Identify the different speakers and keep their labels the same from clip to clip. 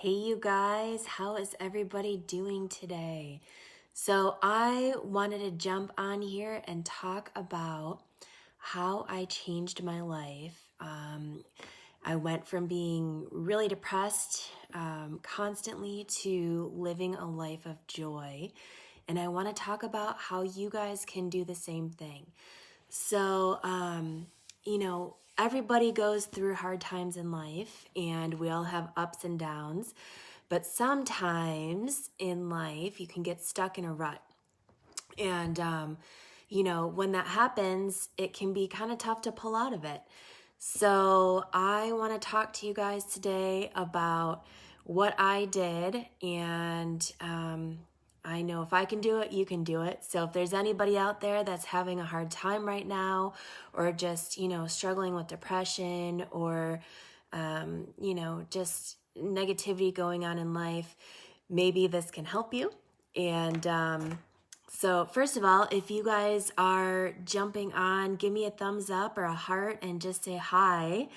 Speaker 1: Hey, you guys, how is everybody doing today? So, I wanted to jump on here and talk about how I changed my life. I went from being really depressed constantly to living a life of joy. And I want to talk about how you guys can do the same thing. So, everybody goes through hard times in life and we all have ups and downs. But sometimes in life, you can get stuck in a rut. And, when that happens, it can be kind of tough to pull out of it. So, I want to talk to you guys today about what I did. And I know if I can do it, you can do it. So, if there's anybody out there that's having a hard time right now, or just, struggling with depression or, just negativity going on in life, maybe this can help you. And so first of all, if you guys are jumping on, give me a thumbs up or a heart and just say hi.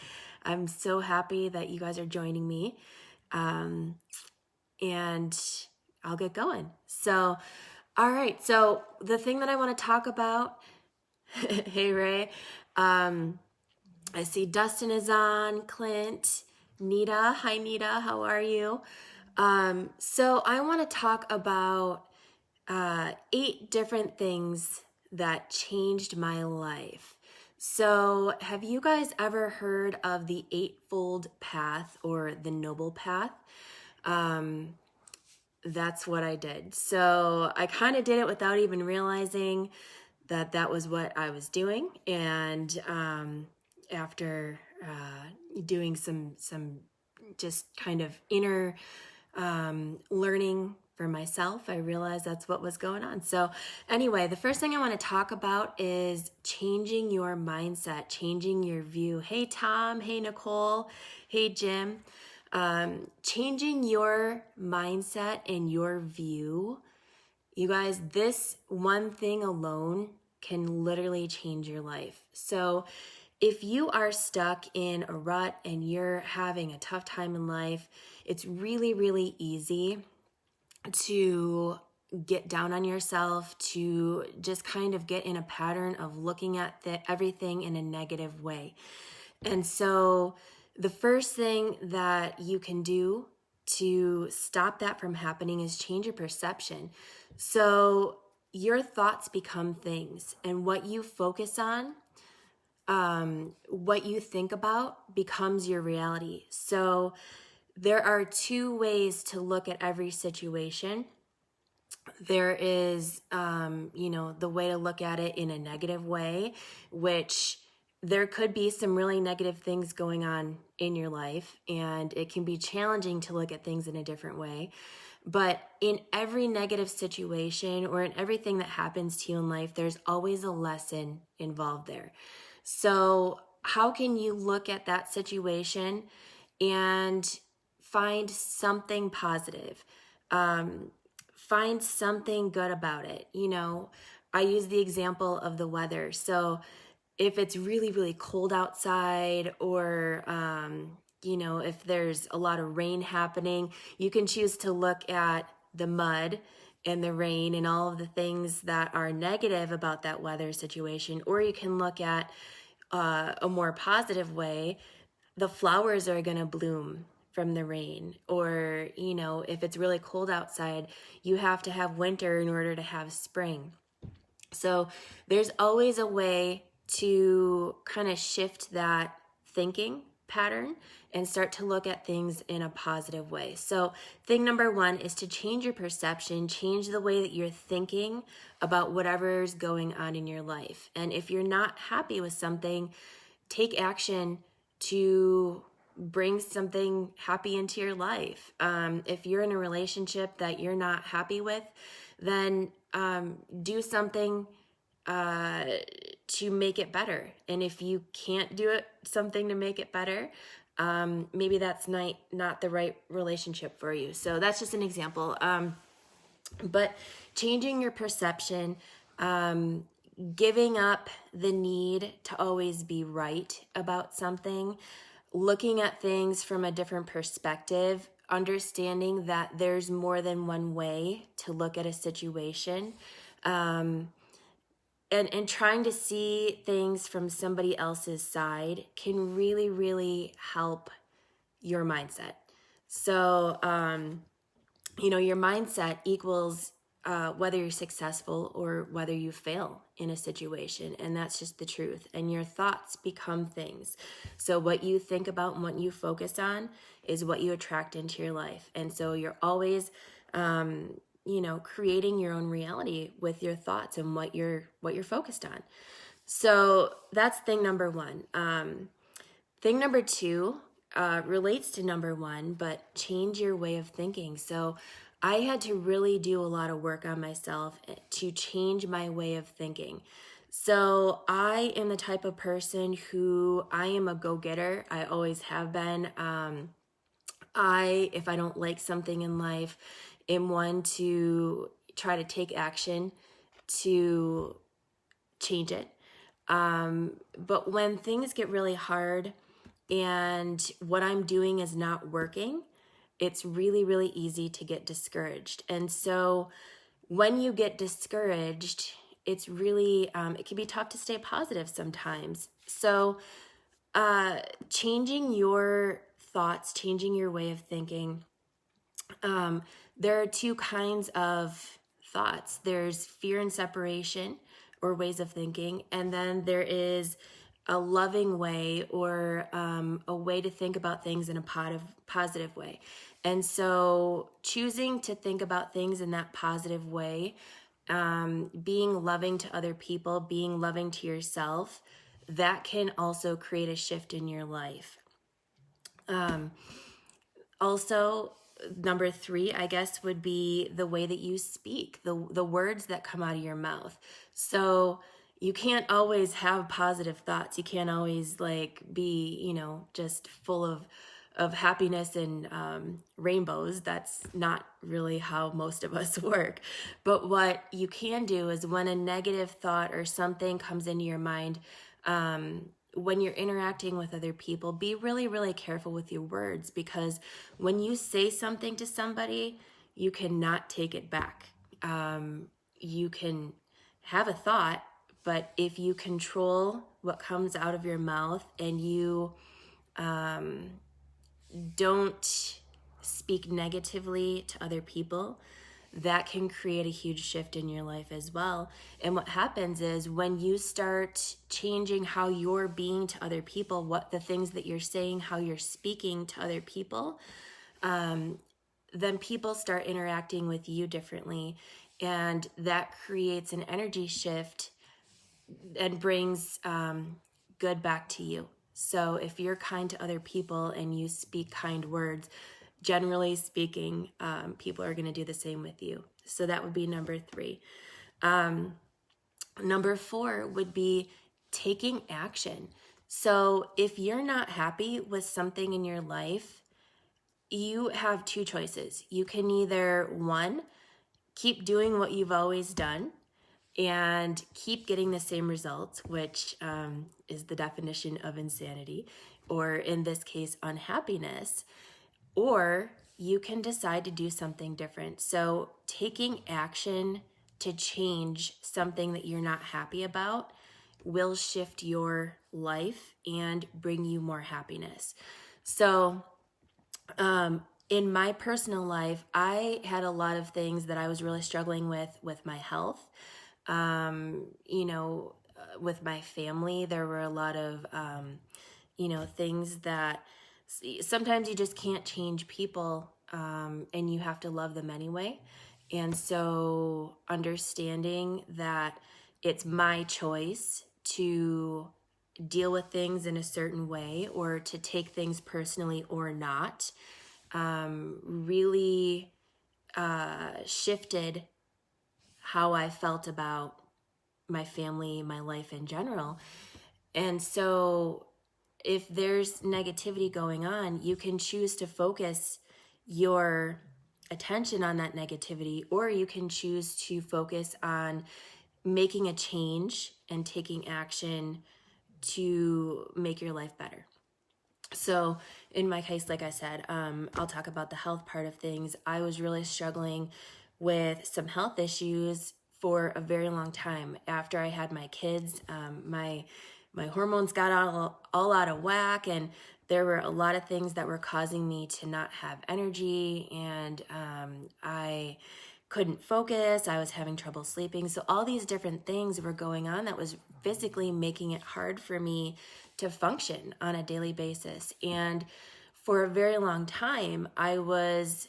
Speaker 1: I'm so happy that you guys are joining me. And I'll get going. So, all right. So the thing that I want to talk about, hey Ray, I see Dustin is on, Clint, Nita. Hi Nita, how are you? So I want to talk about 8 different things that changed my life. So, have you guys ever heard of the Eightfold Path or the Noble Path? That's what I did. So, I kind of did it without even realizing that that was what I was doing. And after doing some just kind of inner learning for myself, I realized that's what was going on. So anyway, the first thing I want to talk about is changing your mindset, changing your view. Hey, Tom. Hey, Nicole. Hey, Jim. Changing your mindset and your view. You guys, this one thing alone can literally change your life. So if you are stuck in a rut and you're having a tough time in life, it's really, really easy to get down on yourself, to just kind of get in a pattern of looking at everything in a negative way. And so the first thing that you can do to stop that from happening is change your perception. So your thoughts become things, and what you focus on, what you think about becomes your reality. So there are 2 ways to look at every situation. There is, the way to look at it in a negative way, which there could be some really negative things going on in your life, and it can be challenging to look at things in a different way. But in every negative situation or in everything that happens to you in life, there's always a lesson involved there. So how can you look at that situation and find something positive? Find something good about it. I use the example of the weather. So if it's really, really cold outside, or, if there's a lot of rain happening, you can choose to look at the mud and the rain and all of the things that are negative about that weather situation. Or you can look at a more positive way. The flowers are going to bloom from the rain. Or, if it's really cold outside, you have to have winter in order to have spring. So there's always a way to kind of shift that thinking pattern and start to look at things in a positive way. So thing number 1 is to change your perception, change the way that you're thinking about whatever's going on in your life. And if you're not happy with something, take action to bring something happy into your life. If you're in a relationship that you're not happy with, then do something to make it better. And if you can't do something to make it better, maybe that's not the right relationship for you. So that's just an example. But changing your perception, giving up the need to always be right about something, looking at things from a different perspective understanding that there's more than one way to look at a situation, and trying to see things from somebody else's side can really, really help your mindset. So, your mindset equals whether you're successful or whether you fail in a situation. And that's just the truth. And your thoughts become things. So what you think about and what you focus on is what you attract into your life. And so you're always, creating your own reality with your thoughts and what you're focused on. So that's thing number one. Thing number two relates to number one, but change your way of thinking. So I had to really do a lot of work on myself to change my way of thinking. So I am the type of person who I am a go-getter. I always have been. If I don't like something in life, am one to try to take action to change it. But when things get really hard and what I'm doing is not working, it's really, really easy to get discouraged. And so when you get discouraged, it's really, it can be tough to stay positive sometimes. So changing your thoughts, changing your way of thinking, there are two kinds of thoughts. There's fear and separation, or ways of thinking, and then there is a loving way, or a way to think about things in a positive way. And so choosing to think about things in that positive way, being loving to other people, being loving to yourself, that can also create a shift in your life. Also, number three, I guess, would be the way that you speak, the words that come out of your mouth. So you can't always have positive thoughts. You can't always be, just full of happiness and rainbows. That's not really how most of us work. But what you can do is when a negative thought or something comes into your mind, when you're interacting with other people, be really, really careful with your words, because when you say something to somebody, you cannot take it back. You can have a thought, but if you control what comes out of your mouth and you don't speak negatively to other people, that can create a huge shift in your life as well. And what happens is when you start changing how you're being to other people, what the things that you're saying, how you're speaking to other people, then people start interacting with you differently. And that creates an energy shift and brings good back to you. So if you're kind to other people and you speak kind words, generally speaking, people are going to do the same with you. So that would be number three. Number four would be taking action. So if you're not happy with something in your life, you have two choices. You can either, one, keep doing what you've always done and keep getting the same results, which is the definition of insanity, or in this case, unhappiness. Or you can decide to do something different. So taking action to change something that you're not happy about will shift your life and bring you more happiness. So in my personal life, I had a lot of things that I was really struggling with my health. With my family, there were a lot of, things that sometimes you just can't change people, and you have to love them anyway. And so understanding that it's my choice to deal with things in a certain way or to take things personally or not, really shifted how I felt about my family, my life in general. And so if there's negativity going on, you can choose to focus your attention on that negativity, or you can choose to focus on making a change and taking action to make your life better. So in my case, like I said, I'll talk about the health part of things. I was really struggling with some health issues for a very long time. After I had my kids, my hormones got all out of whack, and there were a lot of things that were causing me to not have energy, and I couldn't focus. I was having trouble sleeping. So all these different things were going on that was physically making it hard for me to function on a daily basis. And for a very long time, I was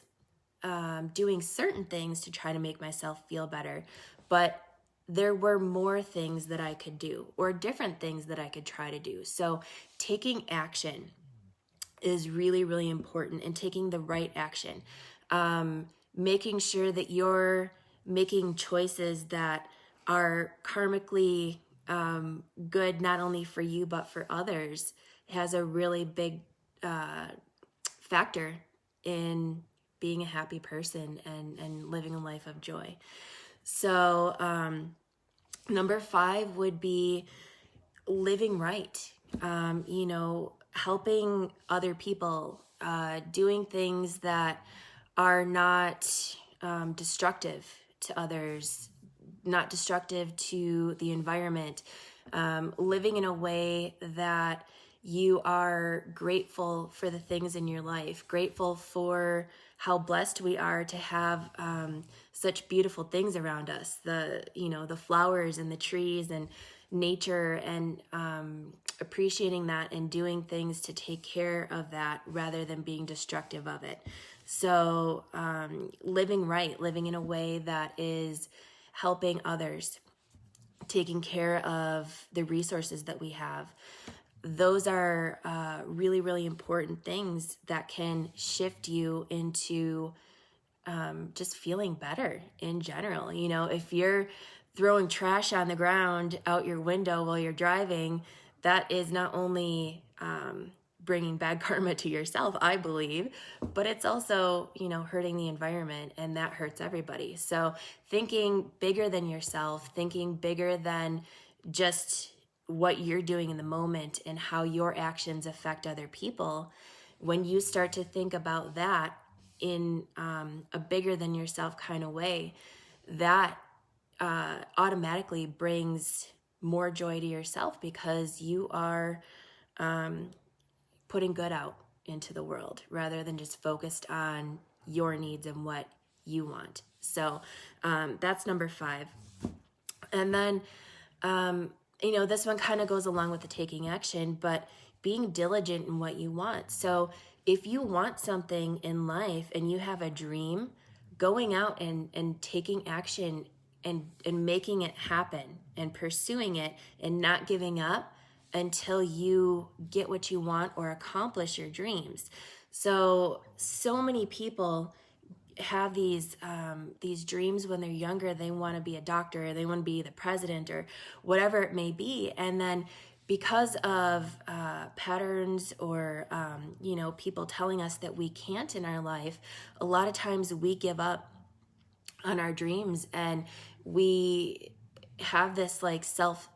Speaker 1: doing certain things to try to make myself feel better. But there were more things that I could do, or different things that I could try to do. So taking action is really, really important, and taking the right action. Making sure that you're making choices that are karmically good, not only for you, but for others, has a really big factor in being a happy person and living a life of joy. So, number 5 would be living right. Helping other people, doing things that are not destructive to others, not destructive to the environment, living in a way that you are grateful for the things in your life, grateful for how blessed we are to have such beautiful things around us, the flowers and the trees and nature, and appreciating that and doing things to take care of that rather than being destructive of it. So living right, living in a way that is helping others, taking care of the resources that we have. Those are really, really important things that can shift you into just feeling better in general. If you're throwing trash on the ground out your window while you're driving, that is not only bringing bad karma to yourself, I believe, but it's also, hurting the environment, and that hurts everybody. So thinking bigger than yourself, thinking bigger than just what you're doing in the moment and how your actions affect other people, when you start to think about that in a bigger than yourself kind of way, that automatically brings more joy to yourself, because you are putting good out into the world rather than just focused on your needs and what you want. So that's number 5. And then, this one kind of goes along with the taking action, but being diligent in what you want. So if you want something in life and you have a dream, going out and taking action and making it happen and pursuing it and not giving up until you get what you want or accomplish your dreams. So many people have these dreams when they're younger. They want to be a doctor, or they want to be the president, or whatever it may be, and then because of patterns or people telling us that we can't in our life, a lot of times we give up on our dreams, and we have this like self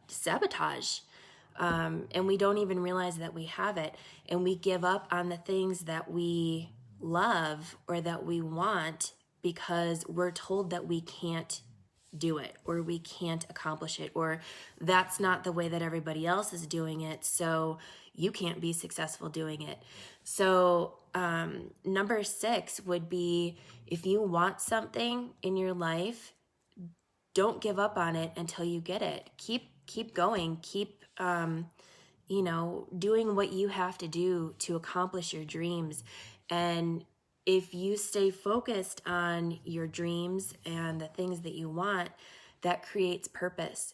Speaker 1: sabotage, and we don't even realize that we have it, and we give up on the things that we love or that we want because we're told that we can't do it, or we can't accomplish it, or that's not the way that everybody else is doing it, so you can't be successful doing it. So number 6 would be, if you want something in your life, don't give up on it until you get it. Keep going. Keep doing what you have to do to accomplish your dreams. And if you stay focused on your dreams and the things that you want, that creates purpose.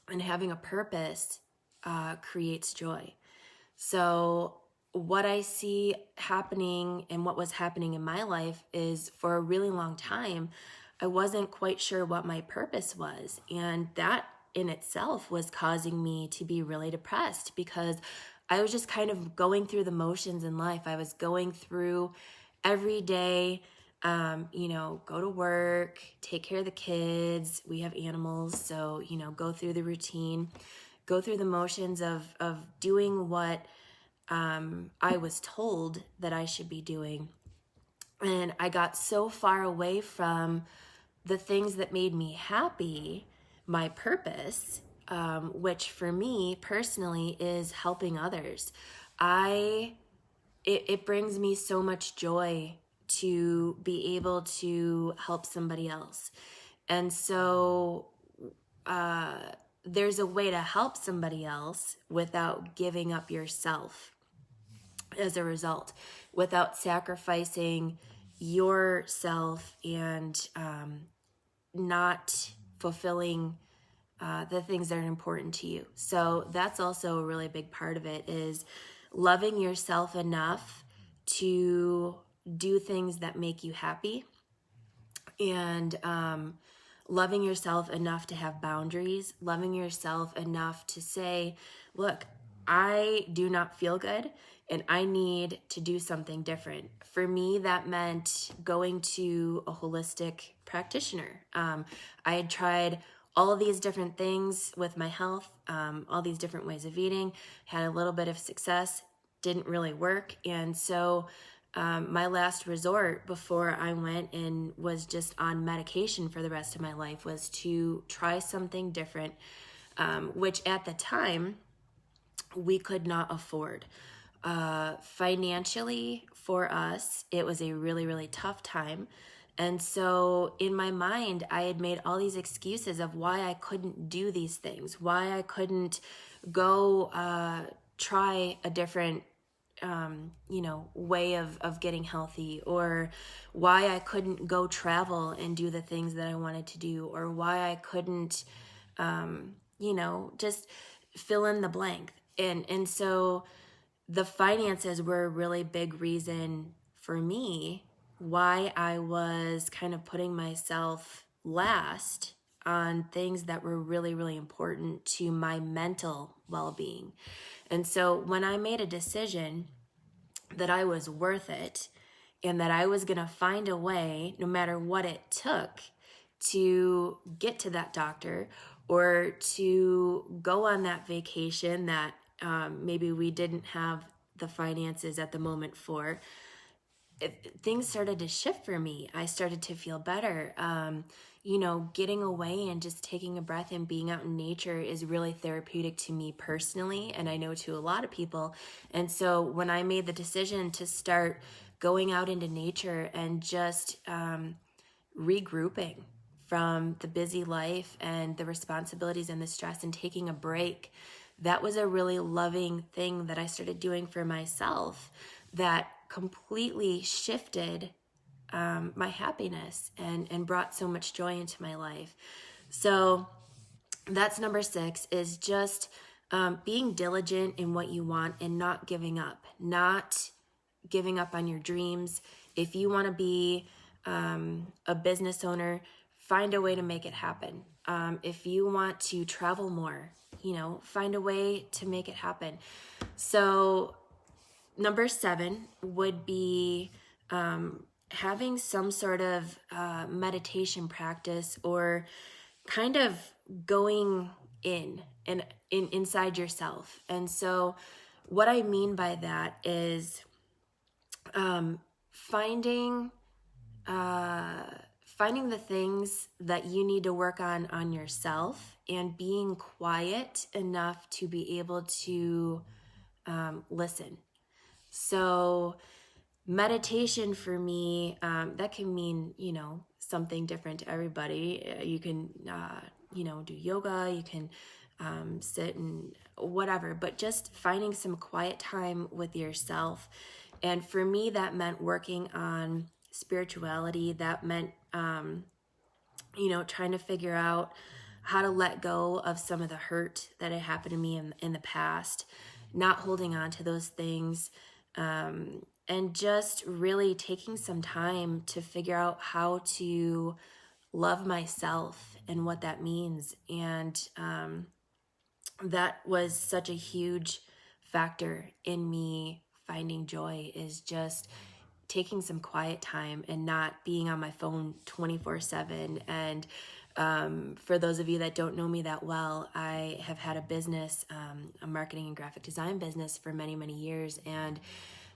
Speaker 1: And having a purpose creates joy. So what I see happening, and what was happening in my life, is for a really long time, I wasn't quite sure what my purpose was. And that in itself was causing me to be really depressed, because I was just kind of going through the motions in life. I was going through every day, go to work, take care of the kids. We have animals, so, go through the routine, go through the motions of doing what I was told that I should be doing. And I got so far away from the things that made me happy, my purpose, which for me personally is helping others. It brings me so much joy to be able to help somebody else. And so there's a way to help somebody else without giving up yourself as a result, without sacrificing yourself and not fulfilling the things that are important to you. So that's also a really big part of it, is loving yourself enough to do things that make you happy, and loving yourself enough to have boundaries, loving yourself enough to say, look, I do not feel good and I need to do something different. For me, that meant going to a holistic practitioner. I had tried all of these different things with my health, all these different ways of eating, had a little bit of success, didn't really work. And so my last resort before I went and was just on medication for the rest of my life was to try something different, which at the time we could not afford. Financially for us, it was a really, really tough time. And so in my mind, I had made all these excuses of why I couldn't do these things, why I couldn't go try a different way of getting healthy, or why I couldn't go travel and do the things that I wanted to do, or why I couldn't, just fill in the blank. And so the finances were a really big reason for me why I was kind of putting myself last on things that were really, really important to my mental well-being. And so when I made a decision that I was worth it and that I was going to find a way, no matter what it took, to get to that doctor or to go on that vacation that maybe we didn't have the finances at the moment for, things started to shift for me. I started to feel better. Getting away and just taking a breath and being out in nature is really therapeutic to me personally, and I know to a lot of people. And so when I made the decision to start going out into nature and just regrouping from the busy life and the responsibilities and the stress and taking a break, that was a really loving thing that I started doing for myself that completely shifted my happiness and brought so much joy into my life. So that's number 6, is just being diligent in what you want and not giving up on your dreams. If you want to be a business owner, find a way to make it happen. If you want to travel more, find a way to make it happen. So number 7 would be having some sort of meditation practice, or kind of going inside yourself. And so what I mean by that is finding the things that you need to work on yourself, and being quiet enough to be able to listen. So meditation for me, that can mean, something different to everybody. You can, do yoga, you can sit and whatever, but just finding some quiet time with yourself. And for me, that meant working on spirituality. That meant, trying to figure out how to let go of some of the hurt that had happened to me in the past, not holding on to those things, and just really taking some time to figure out how to love myself and what that means. And that was such a huge factor in me finding joy, is just taking some quiet time and not being on my phone 24/7, and For those of you that don't know me that well, I have had a business, a marketing and graphic design business for many, many years. And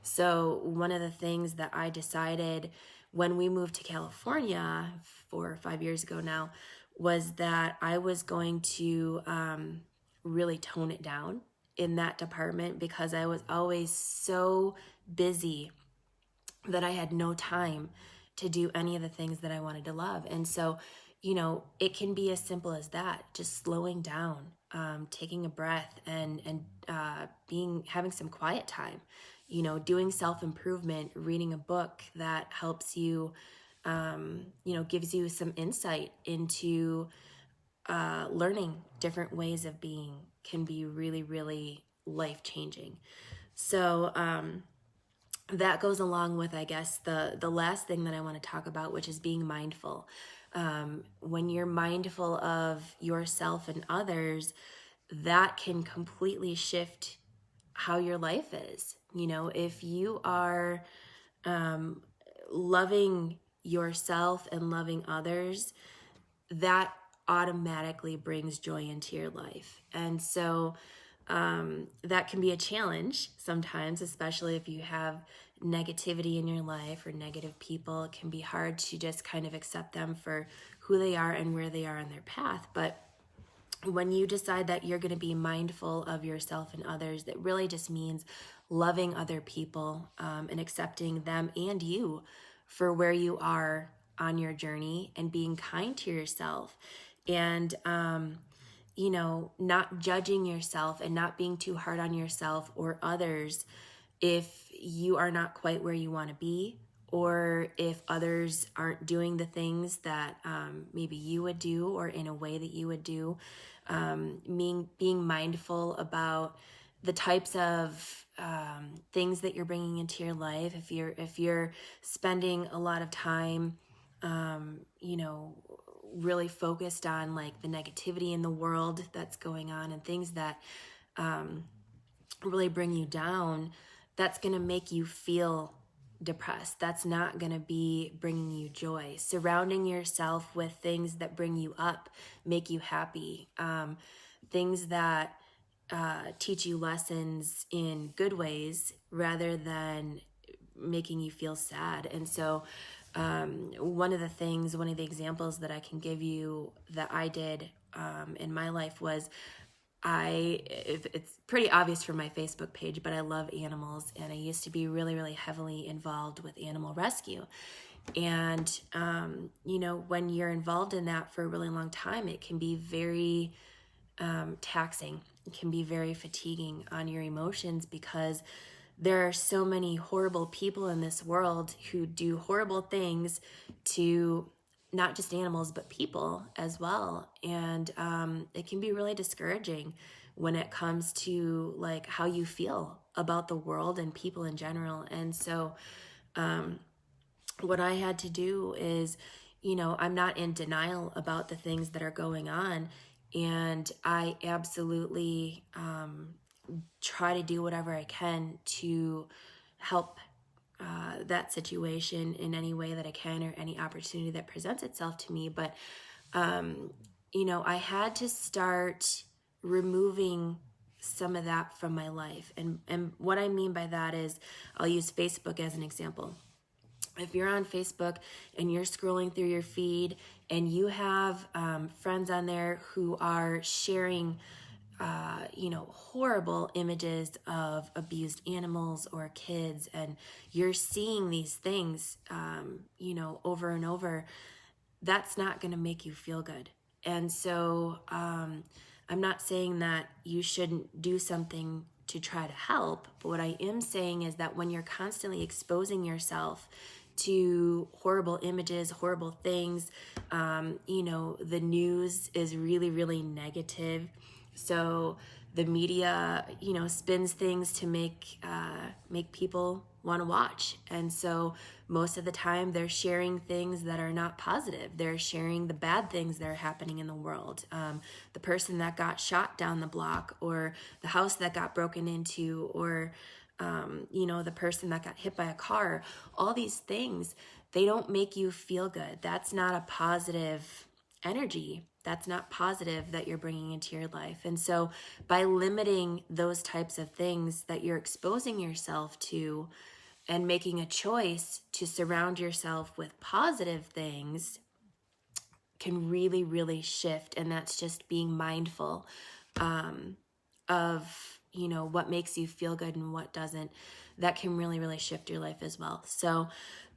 Speaker 1: so one of the things that I decided when we moved to California 4 or 5 years ago now was that I was going to really tone it down in that department, because I was always so busy that I had no time to do any of the things that I wanted to love. And so, it can be as simple as that, just slowing down, taking a breath, and having some quiet time, doing self-improvement, reading a book that helps you, gives you some insight into learning different ways of being, can be really, really life-changing. So, that goes along with, I guess, the last thing that I want to talk about, which is being mindful. When you're mindful of yourself and others, that can completely shift how your life is. If you are loving yourself and loving others, that automatically brings joy into your life. And so that can be a challenge sometimes, especially if you have negativity in your life or negative people. It can be hard to just kind of accept them for who they are and where they are on their path. But when you decide that you're going to be mindful of yourself and others, that really just means loving other people, and accepting them and you for where you are on your journey, and being kind to yourself, and not judging yourself and not being too hard on yourself or others if you are not quite where you want to be, or if others aren't doing the things that maybe you would do, or in a way that you would do. Being mindful about the types of things that you're bringing into your life. If you're spending a lot of time, really focused on like the negativity in the world that's going on, and things that really bring you down, that's going to make you feel depressed. That's not going to be bringing you joy. Surrounding yourself with things that bring you up, make you happy, things that teach you lessons in good ways rather than making you feel sad. And so one of the examples that I can give you that I did in my life was, it's pretty obvious from my Facebook page, but I love animals, and I used to be really, really heavily involved with animal rescue. And, when you're involved in that for a really long time, it can be very taxing. It can be very fatiguing on your emotions, because there are so many horrible people in this world who do horrible things to not just animals, but people as well. And it can be really discouraging when it comes to like how you feel about the world and people in general. And so what I had to do is, I'm not in denial about the things that are going on. And I absolutely try to do whatever I can to help that situation in any way that I can, or any opportunity that presents itself to me. But, I had to start removing some of that from my life. And what I mean by that is, I'll use Facebook as an example. If you're on Facebook and you're scrolling through your feed and you have friends on there who are sharing horrible images of abused animals or kids, and you're seeing these things, over and over, that's not going to make you feel good. And so I'm not saying that you shouldn't do something to try to help, but what I am saying is that when you're constantly exposing yourself to horrible images, horrible things, the news is really, really negative. So the media, spins things to make people want to watch. And so most of the time they're sharing things that are not positive. They're sharing the bad things that are happening in the world. The person that got shot down the block, or the house that got broken into, or the person that got hit by a car. All these things, they don't make you feel good. That's not a positive energy. That's not positive that you're bringing into your life. And so by limiting those types of things that you're exposing yourself to and making a choice to surround yourself with positive things can really, really shift. And that's just being mindful of, you know, what makes you feel good and what doesn't. That can really, really shift your life as well. So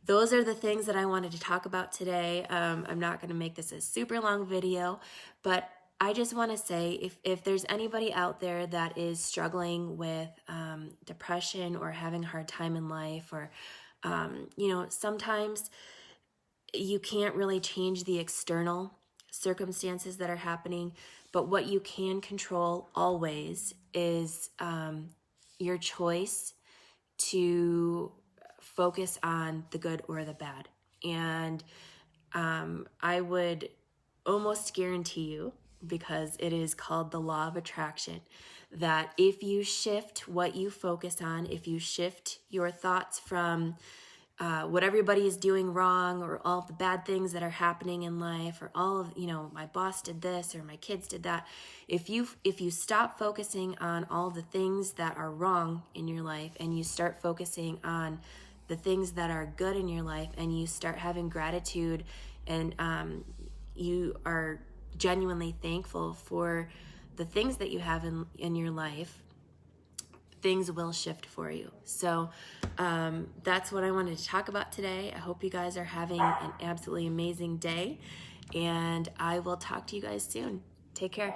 Speaker 1: those are the things that I wanted to talk about today. I'm not going to make this a super long video, but I just want to say if there's anybody out there that is struggling with depression or having a hard time in life, or, you know, sometimes you can't really change the external circumstances that are happening, but what you can control always is your choice to focus on the good or the bad. And I would almost guarantee you, because it is called the law of attraction, that if you shift what you focus on, if you shift your thoughts from what everybody is doing wrong, or all of the bad things that are happening in life, or all of, you know, my boss did this or my kids did that, if you stop focusing on all the things that are wrong in your life and you start focusing on the things that are good in your life, and you start having gratitude, and you are genuinely thankful for the things that you have in your life, things will shift for you. So that's what I wanted to talk about today. I hope you guys are having an absolutely amazing day, and I will talk to you guys soon. Take care.